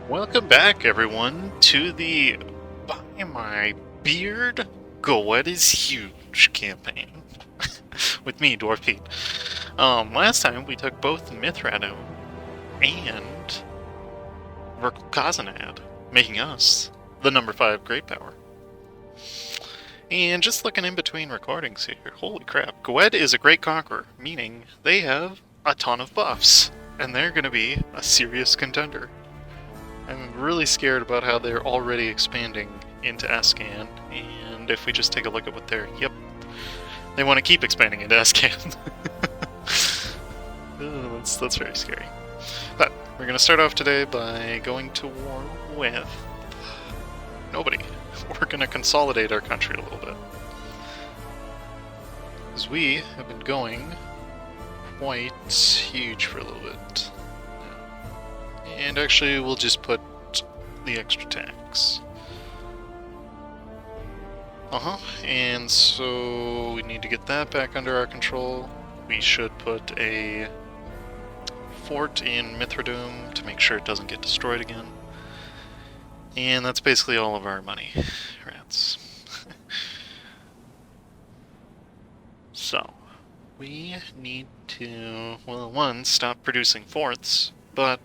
Welcome back, everyone, to the Buy My Beard, Goed is Huge campaign. With me, Dwarf Pete. Last time we took both Mithranum and Verkazanad, making us the number 5 Great Power. And just looking in between recordings here, holy crap, Goed is a Great Conqueror, meaning they have a ton of buffs, and they're going to be a serious contender. I'm really scared about how they're already expanding into Ascan, and if we just take a look at what they're... Yep. They want to keep expanding into Ascan. That's very scary. But we're going to start off today by going to war with... nobody. We're going to consolidate our country a little bit. Because we have been going quite huge for a little bit. And actually, we'll just put the extra tax. And so we need to get that back under our control. We should put a fort in Mithradum to make sure it doesn't get destroyed again. And that's basically all of our money. Rats. So, we need to, well, one, stop producing forts, but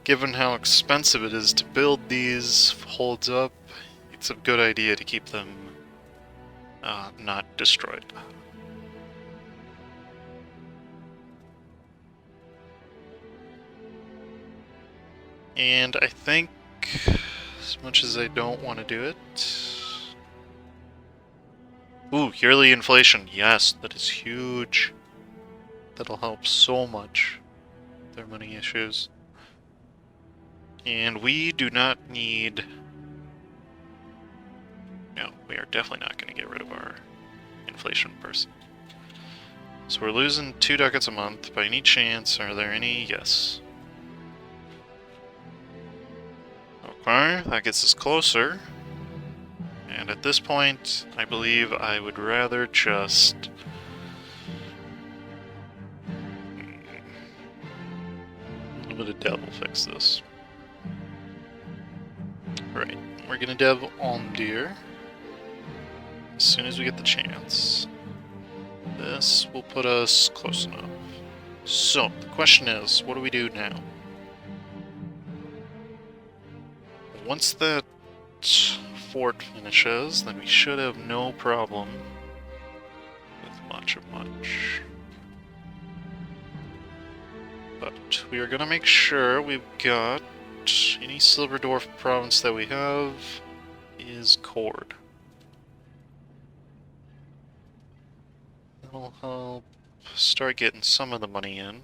given how expensive it is to build these holds up, it's a good idea to keep them not destroyed. And I think, as much as I don't want to do it... Ooh, yearly inflation. Yes, that is huge. That'll help so much with their money issues. And we do not need... No, we are definitely not going to get rid of our inflation person. So we're losing 2 ducats a month. By any chance, are there any? Yes. Okay, that gets us closer. And at this point, I believe I would rather just... A little bit of devil fix this. Right, we're gonna dev Almdir as soon as we get the chance. This will put us close enough. So, the question is, what do we do now? Once that fort finishes, then we should have no problem with much of much. But we are gonna make sure we've got any Silver Dwarf province that we have is cord. That'll help start getting some of the money in.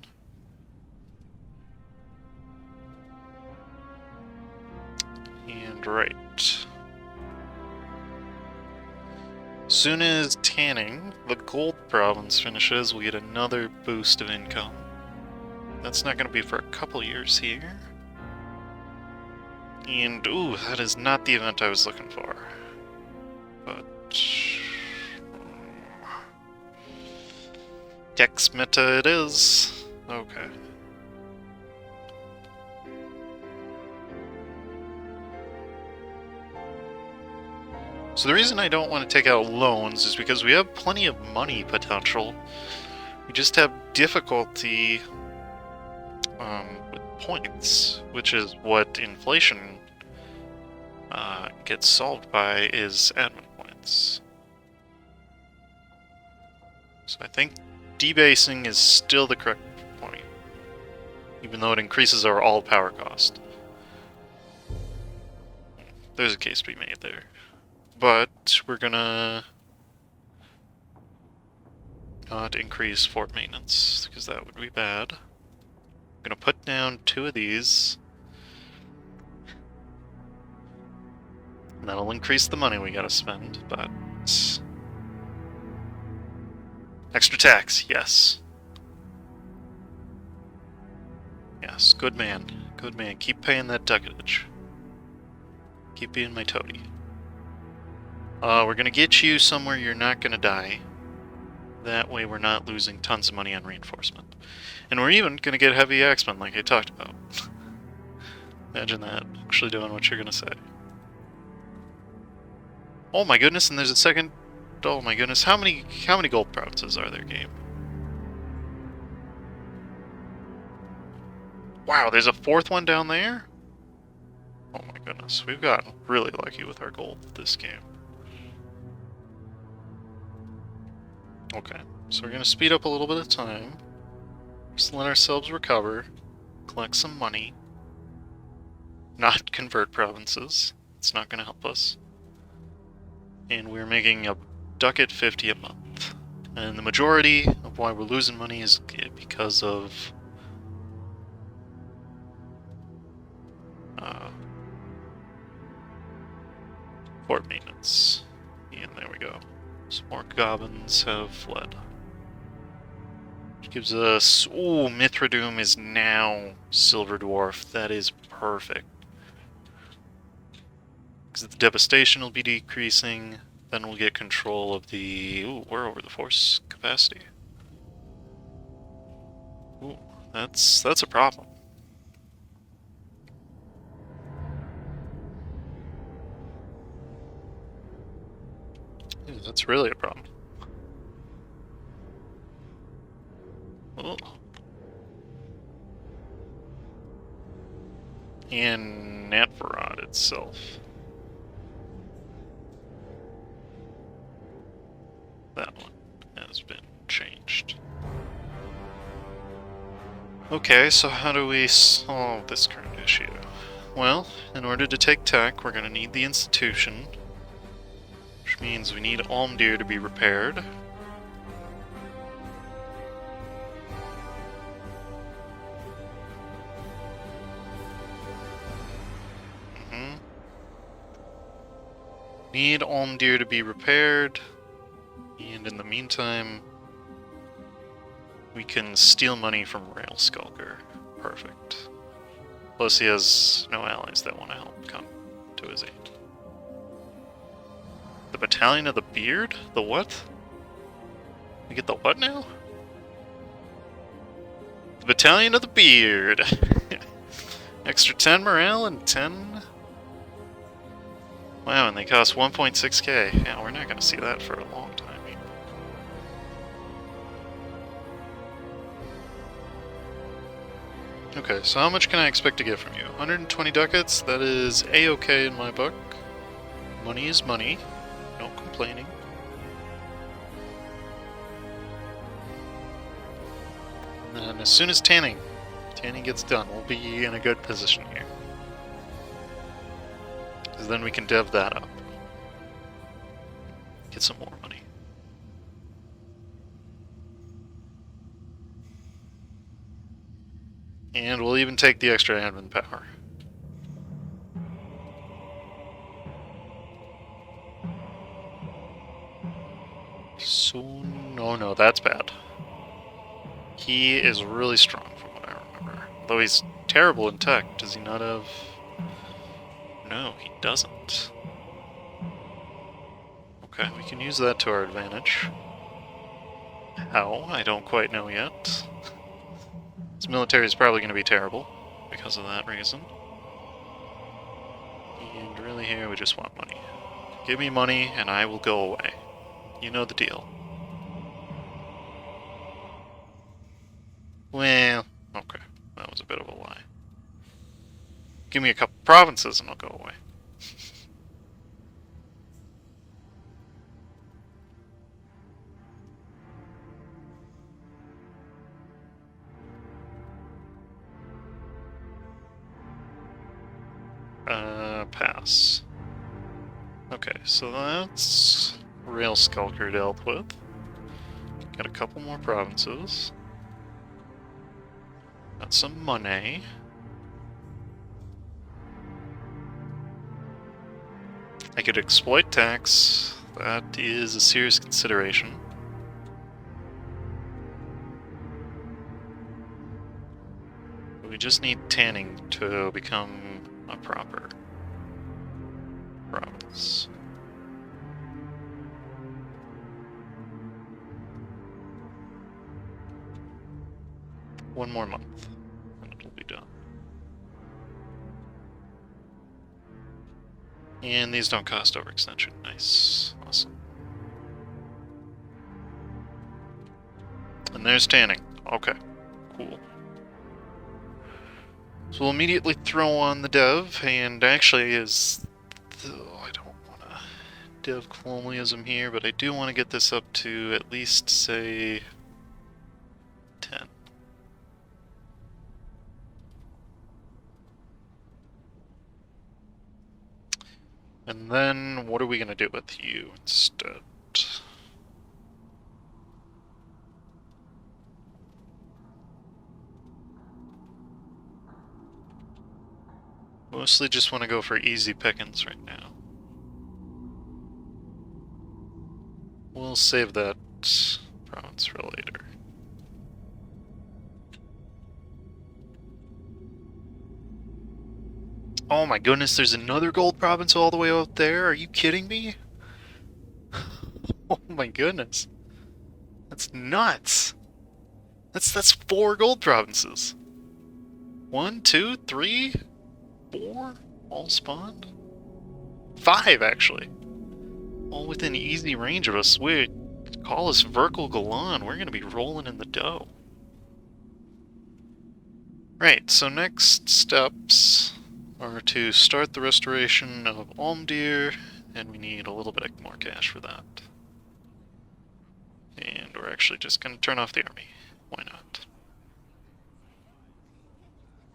And right. Soon as tanning, the gold province finishes, we get another boost of income. That's not going to be for a couple years here. And, ooh, that is not the event I was looking for. But... Dex meta it is. Okay. So the reason I don't want to take out loans is because we have plenty of money potential. We just have difficulty with points, which is what inflation gets solved by, is admin points. So I think debasing is still the correct point, even though it increases our all power cost. There's a case to be made there. But we're gonna not increase fort maintenance, because that would be bad. I'm gonna put down 2 of these. And that'll increase the money we gotta spend, but... Extra tax, yes. Yes, good man. Good man. Keep paying that ducatage. Keep being my toady. We're gonna get you somewhere you're not gonna die. That way we're not losing tons of money on reinforcement. And we're even gonna get heavy axemen like I talked about. Imagine that, actually doing what you're gonna say. Oh my goodness, and there's a second... Oh my goodness, how many gold provinces are there, game? Wow, there's a fourth one down there? Oh my goodness, we've gotten really lucky with our gold this game. Okay, so we're gonna speed up a little bit of time. Just let ourselves recover, collect some money, not convert provinces. It's not gonna help us. And we're making a ducat 50 a month. And the majority of why we're losing money is because of fort maintenance. And there we go. Some more goblins have fled. Which gives us... Ooh, Mithradoom is now Silver Dwarf. That is perfect. Because the devastation will be decreasing. Then we'll get control of the... Ooh, we're over the force capacity. Ooh, that's a problem. Yeah, that's really a problem. Oh. And Natvarad itself. That one has been changed. Okay, so how do we solve this current issue? Well, in order to take tech, we're going to need the institution, which means we need Almdir to be repaired. Need Almdir to be repaired, and in the meantime, we can steal money from Rail Skulker. Perfect. Plus he has no allies that want to help come to his aid. The Battalion of the Beard? The what? We get the what now? The Battalion of the Beard! Extra 10 morale and 10... Wow, and they cost 1.6k. Yeah, we're not gonna see that for a long time. Okay, so how much can I expect to get from you? 120 ducats? That is a-okay in my book. Money is money. No complaining. And as soon as tanning gets done, we'll be in a good position here. Because then we can dev that up. Get some more money. And we'll even take the extra admin power. Soon... Oh no, that's bad. He is really strong from what I remember. Although he's terrible in tech, does he not have... No, he doesn't. Okay, we can use that to our advantage. How? I don't quite know yet. His military is probably going to be terrible because of that reason. And really here we just want money. Give me money and I will go away. You know the deal. Well, okay. That was a bit of a lie. Give me a couple provinces and I'll go away. Pass. Okay, so that's Rail Skulker dealt with. Got a couple more provinces. Got some money. I could exploit tax. That is a serious consideration. We just need tanning to become a proper province. One more month, and it'll be done. And these don't cost overextension. Nice. Awesome. And there's tanning. Okay. Cool. So we'll immediately throw on the dev, and actually I don't want to dev colonialism here, but I do want to get this up to at least, say, 10. And then, what are we going to do with you instead? Mostly just want to go for easy pickings right now. We'll save that province for later. Oh my goodness, there's another gold province all the way out there? Are you kidding me? Oh my goodness. That's nuts. That's 4 gold provinces. 1, 2, 3, 4? All spawned? 5, actually. All within easy range of us. Wait, call us Verkal Galan. We're gonna be rolling in the dough. Right, so next steps are to start the restoration of Almdir, and we need a little bit more cash for that. And we're actually just gonna turn off the army. Why not?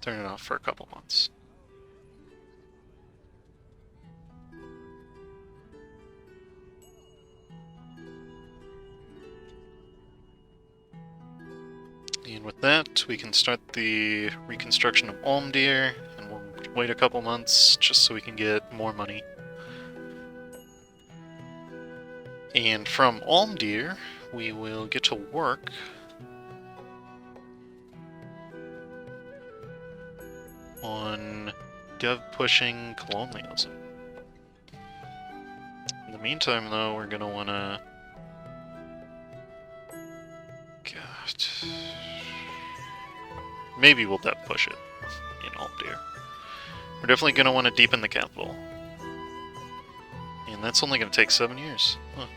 Turn it off for a couple months. And with that, we can start the reconstruction of Almdir, and we'll wait a couple months just so we can get more money. And from Almdir, we will get to work on dev-pushing colonialism. In the meantime, though, we're gonna wanna... God... Maybe we'll dev-push it in Almdir. We're definitely gonna want to deepen the capital. And that's only gonna take 7 years. Huh.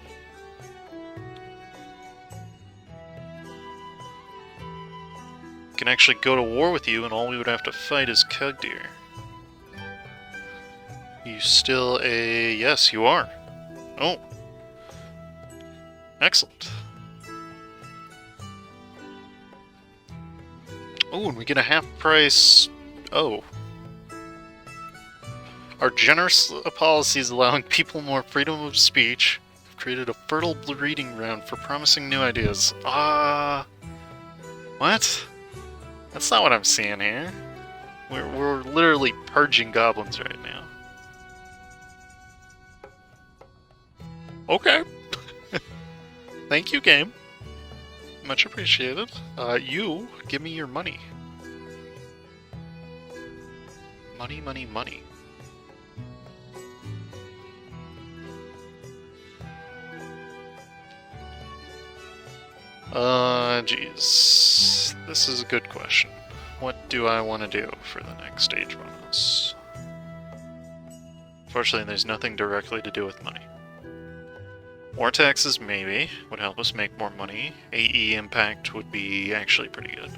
Can actually go to war with you, and all we would have to fight is Kugdir. You still a... Yes, you are. Oh. Excellent. Oh, and we get a half price... Oh. Our generous policies allowing people more freedom of speech have created a fertile breeding ground for promising new ideas. What? That's not what I'm seeing here. We're literally purging goblins right now. Okay. Thank you, game. Much appreciated. You, give me your money. Money, money, money. Geez. This is a good question. What do I want to do for the next age bonus? Fortunately, there's nothing directly to do with money. War taxes, maybe, would help us make more money. AE impact would be actually pretty good.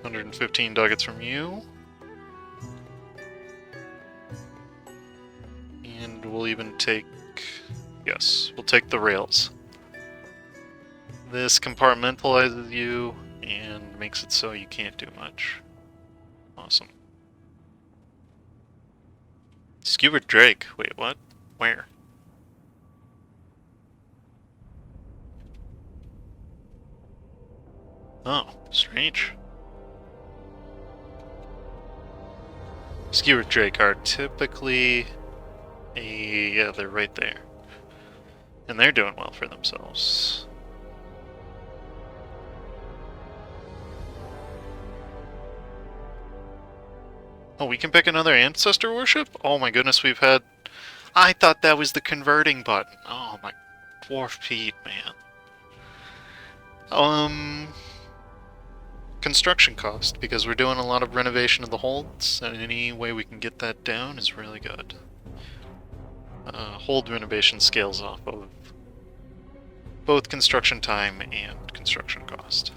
$115 ducats from you. And we'll even take... Yes, we'll take the rails. This compartmentalizes you and makes it so you can't do much. Awesome. Skewered Drake. Wait, what? Where? Oh, strange. Skewered Drake are typically yeah, they're right there. And they're doing well for themselves. Oh, we can pick another ancestor worship? Oh my goodness, we've had... I thought that was the converting button. Oh my... Dwarf Pete, man. construction cost, because we're doing a lot of renovation of the holds, and any way we can get that down is really good. Hold renovation scales off of both construction time and construction cost.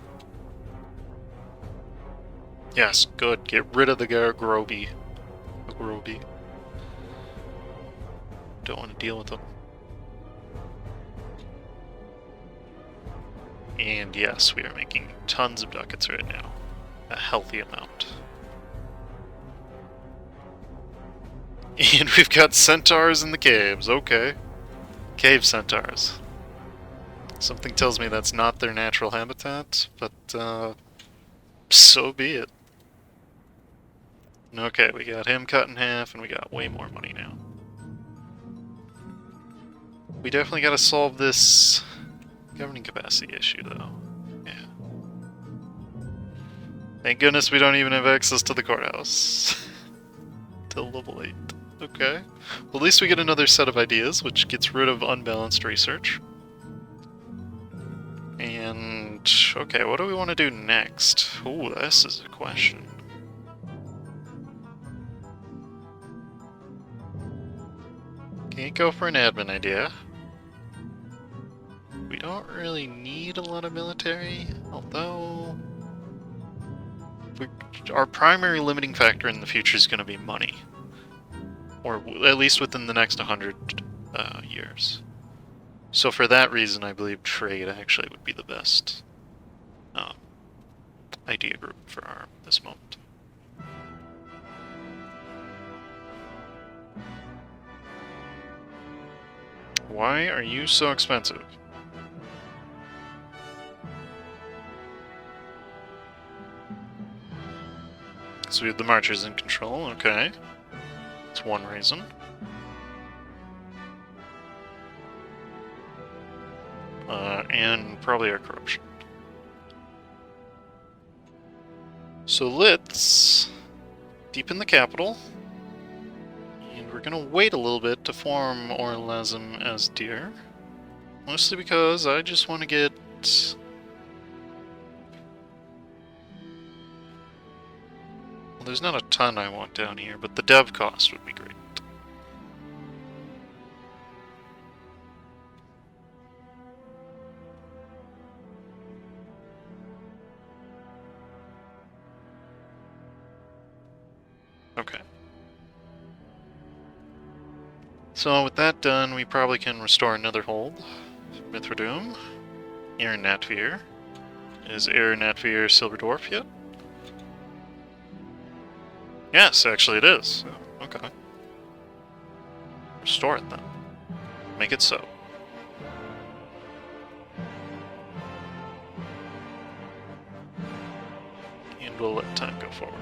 Yes, good. Get rid of the Groby. Don't want to deal with them. And yes, we are making tons of ducats right now. A healthy amount. And we've got centaurs in the caves, okay. Cave centaurs. Something tells me that's not their natural habitat, but so be it. Okay, we got him cut in half, and we got way more money now. We definitely gotta solve this governing capacity issue, though. Yeah. Thank goodness we don't even have access to the courthouse. Till level 8. Okay. Well, at least we get another set of ideas, which gets rid of unbalanced research. And, okay, what do we want to do next? Ooh, this is a question. Can't go for an admin idea. We don't really need a lot of military, although our primary limiting factor in the future is going to be money. Or at least within the next 100 years. So for that reason, I believe trade actually would be the best idea group for this moment. Why are you so expensive? So we have the marchers in control, okay. That's one reason. And probably our corruption. So let's deepen the capital. And we're gonna wait a little bit to form Orlazim as deer. Mostly because I just want to get... Well, there's not a ton I want down here, but the dev cost would be great. Okay. So with that done, we probably can restore another hold. Mithradoom. Aaron Natvir. Is Aaron Natvir Silver Dwarf yet? Yes, actually it is. Oh, okay. Restore it then. Make it so. And we'll let time go forward.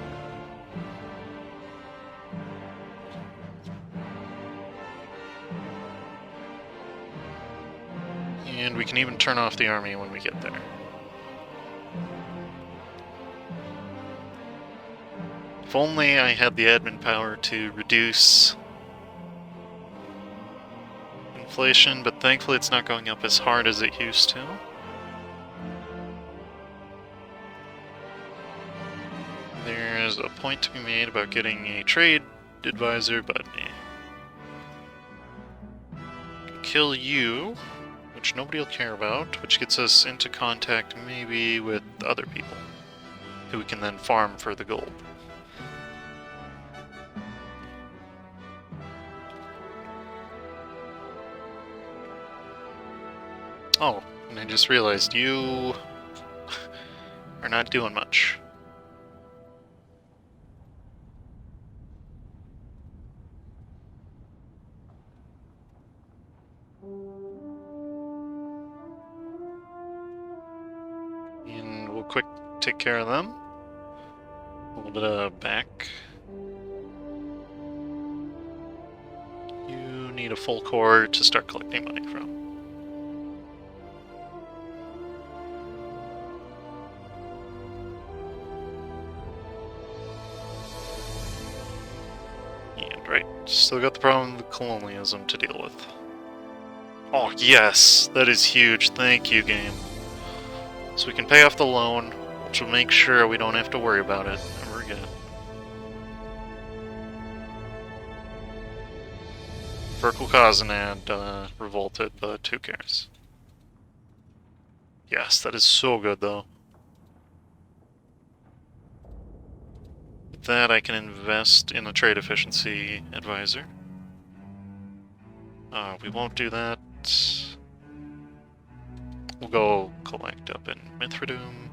And we can even turn off the army when we get there. If only I had the admin power to reduce inflation, but thankfully it's not going up as hard as it used to. There's a point to be made about getting a trade advisor, but kill you, which nobody will care about, which gets us into contact maybe with other people, who we can then farm for the gold. Oh, and I just realized you are not doing much. And we'll quick take care of them. A little bit of back. You need a full core to start collecting money from. And right, still got the problem with colonialism to deal with. Oh yes, that is huge. Thank you, game. So we can pay off the loan, which will make sure we don't have to worry about it ever again. Verkal Kazanad revolted, but who cares? Yes, that is so good, though. With that, I can invest in a trade efficiency advisor. We won't do that. We'll go collect up in Mithridoom.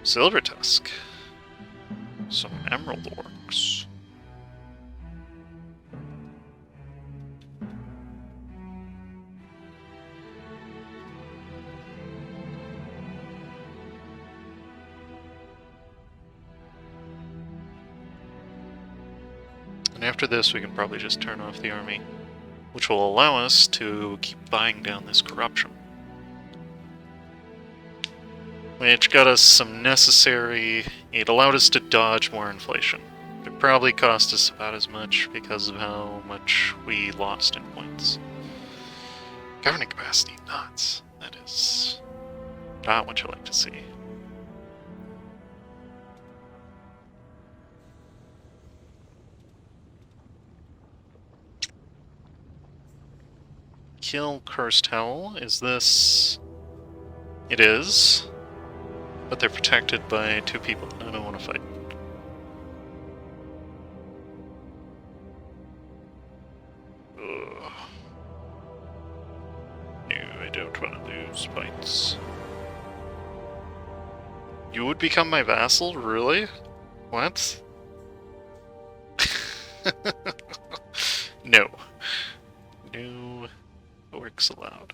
Silver Tusk. Some Emerald Orcs. And after this, we can probably just turn off the army, which will allow us to keep buying down this corruption. Which got us some necessary... It allowed us to dodge more inflation. It probably cost us about as much because of how much we lost in points. Governing capacity, nuts. That is not what you like to see. Kill Cursed Hell. Is this... It is. But they're protected by two people that I don't want to fight. Ugh. No, I don't want to lose fights. You would become my vassal? Really? What? No. No works allowed.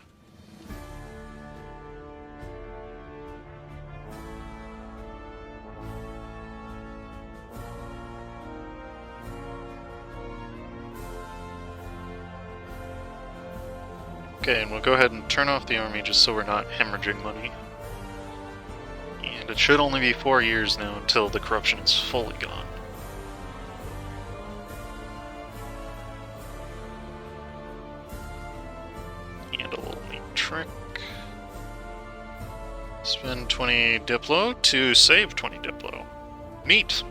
Okay, and we'll go ahead and turn off the army just so we're not hemorrhaging money. And it should only be 4 years now until the corruption is fully gone. And a little neat trick. Spend 20 Diplo to save 20 Diplo. Neat!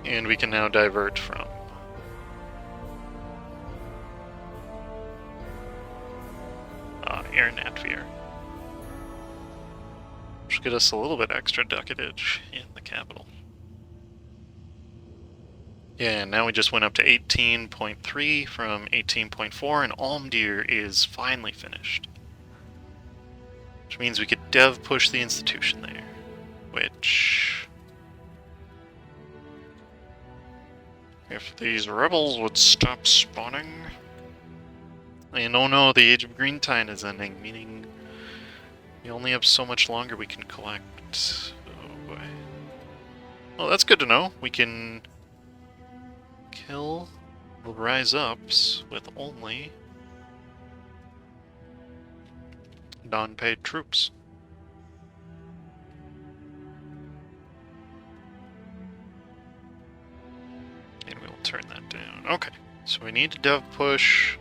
And we can now divert from Natvir. Which will get us a little bit extra ducatage in the capital. Yeah, and now we just went up to 18.3 from 18.4, and Almdir is finally finished. Which means we could dev push the institution there. Which... if these rebels would stop spawning... And oh no, the Age of Green Tide is ending, meaning we only have so much longer we can collect. Oh boy. Well, that's good to know. We can kill the Rise Ups with only non-paid troops. And we'll turn that down. Okay, so we need to dev push.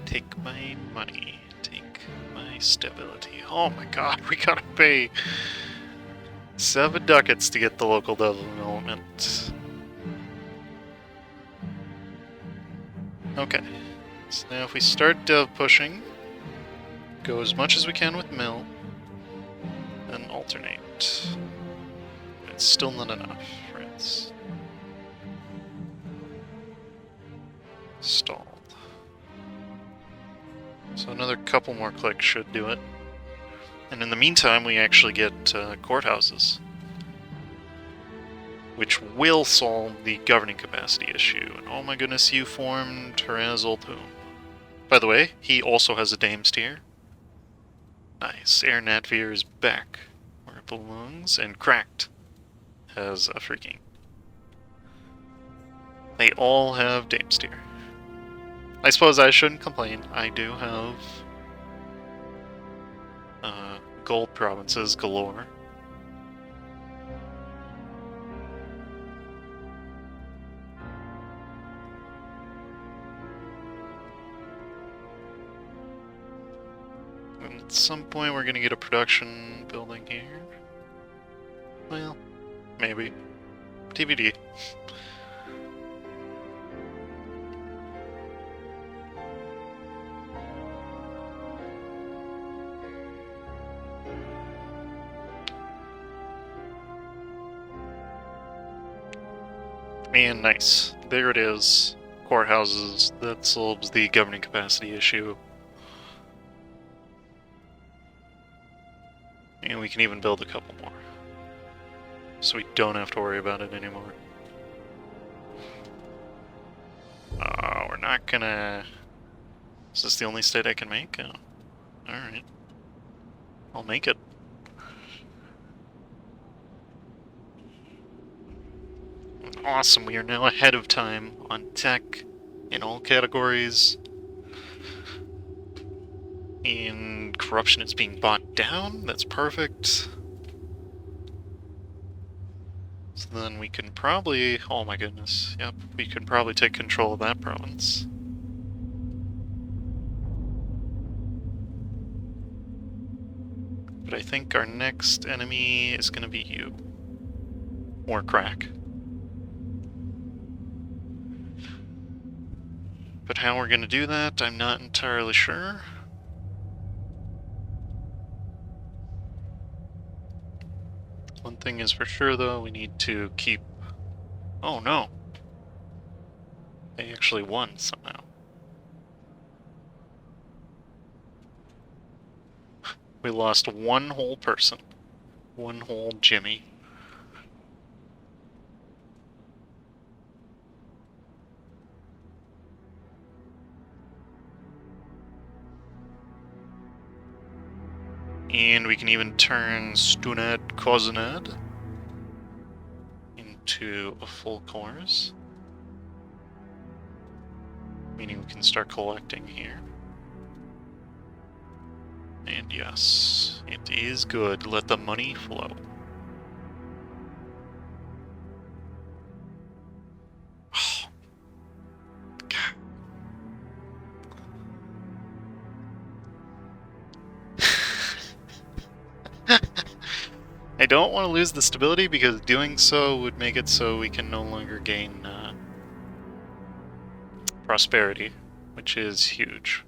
Take my money. Take my stability. Oh my god, we gotta pay 7 ducats to get the local development. Okay. So now if we start dev pushing, go as much as we can with mill, then alternate. It's still not enough, friends. Stalled. So another couple more clicks should do it. And in the meantime, we actually get courthouses, which will solve the governing capacity issue. And oh my goodness, you formed Teraz Ulthum. By the way, he also has a Dame's tier. Nice. Air Natvir is back where it belongs, and Cracked has a freaking... They all have Dame's tier. I suppose I shouldn't complain. I do have gold provinces galore. And at some point we're gonna get a production building here. Well, maybe. TBD. And nice. There it is. Courthouses. That solves the governing capacity issue. And we can even build a couple more. So we don't have to worry about it anymore. We're not gonna... Is this the only state I can make? Oh. Alright. I'll make it. Awesome, we are now ahead of time on tech in all categories. And corruption is being bought down, that's perfect. So then we can probably, oh my goodness, yep, we can probably take control of that province. But I think our next enemy is gonna be you. Or crack. But how we're gonna do that, I'm not entirely sure. One thing is for sure though, we need to keep... Oh no! They actually won somehow. We lost one whole person. One whole Jimmy. And we can even turn Stunad Kozinad into a full course. Meaning we can start collecting here. And yes, it is good. Let the money flow. Oh. God. I don't want to lose the stability because doing so would make it so we can no longer gain prosperity, which is huge.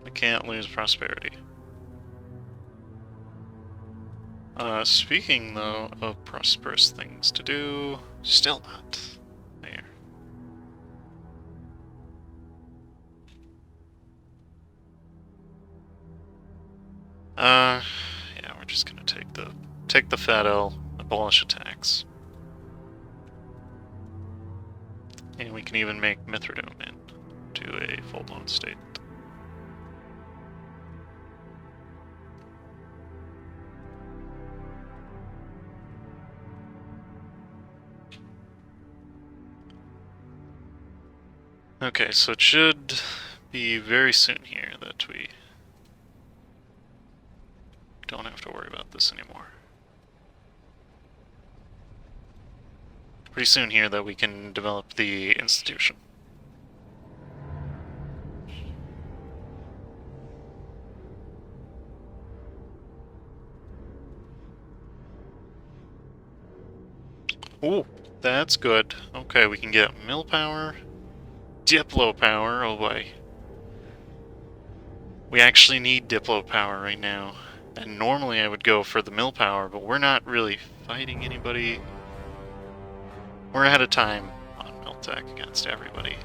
I can't lose prosperity. Speaking though of prosperous things to do, still not there. Yeah, we're just gonna take the fat L, abolish attacks. And we can even make Mithradome into a full-blown state. Okay, so it should be very soon here that we don't have to worry about this anymore. Pretty soon here that we can develop the institution. Ooh, that's good. Okay, we can get mill power, Diplo power, oh boy. We actually need Diplo power right now. And normally I would go for the mill power, but we're not really fighting anybody. We're ahead of time on mill tech against everybody.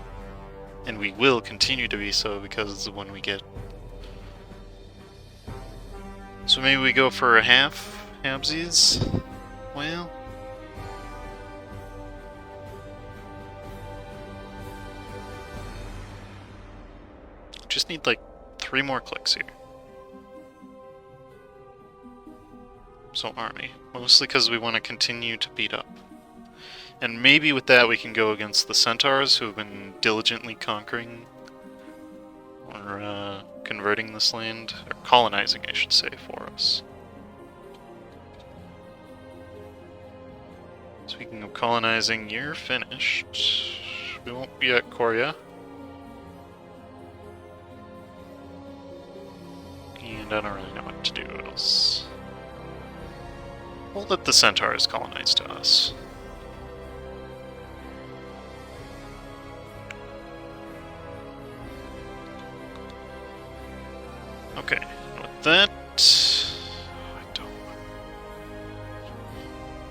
And we will continue to be so because when we get... So maybe we go for a halvesies? Well... Just need like 3 more clicks here. So army, mostly because we want to continue to beat up. And maybe with that we can go against the centaurs who have been diligently conquering or converting this land, or colonizing I should say, for us. Speaking of colonizing, you're finished. We won't be at Korea. And I don't really know what to do else. We'll let the Centaurs colonize to us. Okay, with that... I don't...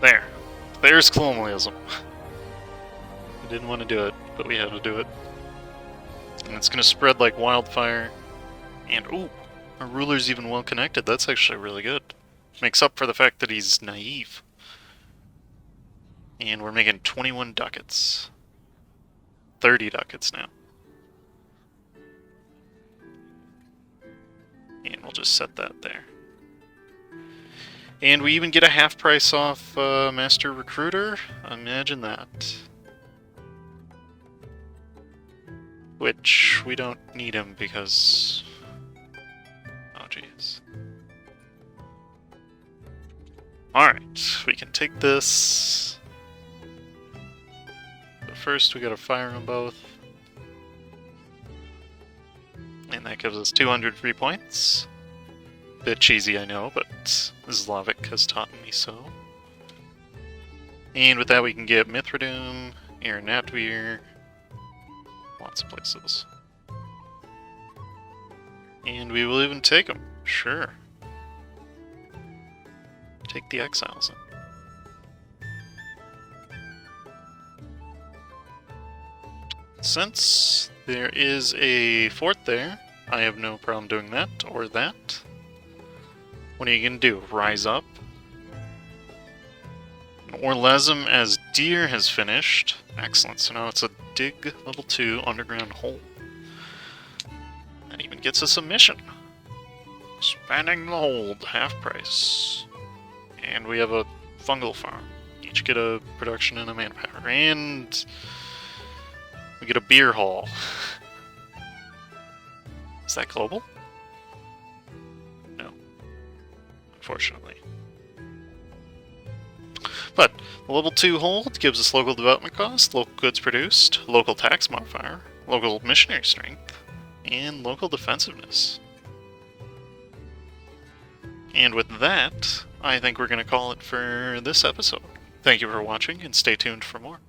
There. There's colonialism. We didn't want to do it, but we had to do it. And it's going to spread like wildfire. And, ooh, our ruler's even well connected. That's actually really good. Makes up for the fact that he's naive. And we're making 21 ducats. 30 ducats now. And we'll just set that there. And we even get a half price off Master Recruiter. Imagine that. Which we don't need him because... Oh, jeez. Alright, we can take this. But first we gotta fire them both. And that gives us 200 free points. Bit cheesy, I know, but Slavic has taught me so. And with that we can get Mithridum, Aeronatvir, lots of places. And we will even take them, sure. Take the exiles in. Since there is a fort there, I have no problem doing that or that. What are you gonna do? Rise up? Orlesm as Deer has finished. Excellent, so now it's a dig level 2 underground hole. That even gets us a mission. Spanning the hold, half price. And we have a fungal farm. Each get a production and a manpower. And we get a beer hall. Is that global? No. Unfortunately. But the level 2 hold gives us local development cost, local goods produced, local tax modifier, local missionary strength, and local defensiveness. And with that, I think we're going to call it for this episode. Thank you for watching, and stay tuned for more.